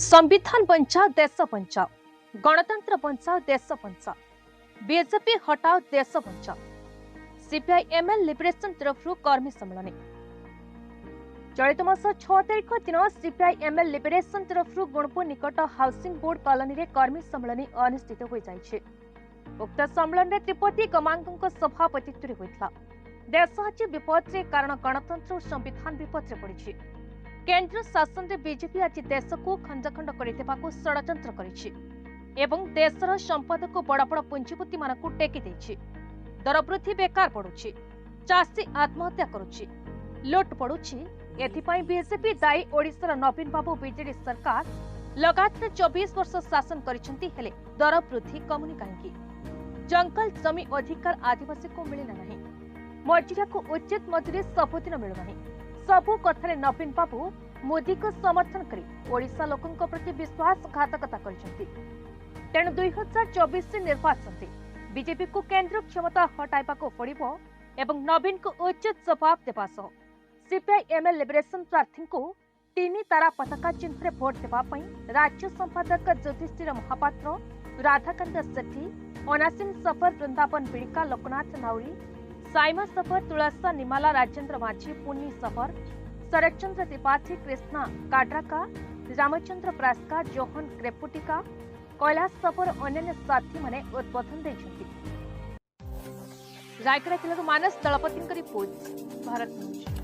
संविधान बचाओ देश बचाओ, गणतंत्र बचाओ देश बचाओ, बीजेपी हटाओ देश बचाओ। सीपीआई एमएल लिबरेशन तरफ कर्मी सम्मेलन चलित मास 6 तारिख दिन सीपीआई एमएल लिबरेशन तरफ गुणपुर निकट हाउसिंग बोर्ड कॉलोनी रे कर्मी सम्मेलन अनुष्ठित हो जाइछे। उक्त सम्मेलन में त्रिपति गमांग सभापतित्व होता। देश आज विपद रे कारण गणतंत्र और संविधान विपद रे पड़ी। केंद्र शासन रे बीजेपी आज देश को खंड खंड करदेबाकू षड्यंत्र करिछि एवं देशर संपद को बड़ बड़ पुंजीपति मानकू टेकी देछि। दर वृद्धि बेकार पड़ुछि, चाषी आत्महत्या करुछि, लुट पड़ुछि। एथिपाई बीजेपी दायी। ओडिशार नवीन बाबू बीजेडी सरकार लगातार 24 वर्ष शासन करिसेंती, हेले दर वृद्धि कमुनी काहेकि? जंगल जमी अधिकार आदिवासी को मिलिला नहीं, मजुरिया को उचित मजुरी सबुदिन मिलु नहीं। सबु कथारे नवीन बाबू मोदी को समर्थन करी ओडिशा लोकंक प्रति विश्वासघातकता करिसेंती। तेणु 2024 निर्वाचन बीजेपी को केंद्र क्षमता हटाइबा को पड़िबो एवं नवीन को उचित जवाब देबा सह सीपीआई एमएल लिबरेशन प्रार्थी को 3 तारा पताका चिन्ह भोट देबा पई राज्य संपादक ज्योतिषीर महापात्र, राधाकांत सेठी, अनासिन सफर, वृंदावन बिड़िका, लोकनाथ नाउरी, साइमा सफर, तुलसा निमाला, राजेंद्र माझी, पुन्नी सफर, शरदचंद्र त्रिपाठी, कृष्णा काड्राका, रामचंद्र प्रास्का, जोहन क्रेपुटिका, कैलाश सफर अन्य साथी माने उद्बोधन देइछन्ति। रायगड़ा जिल्लार मानस दलपति रिपोर्ट, भारत न्यूज।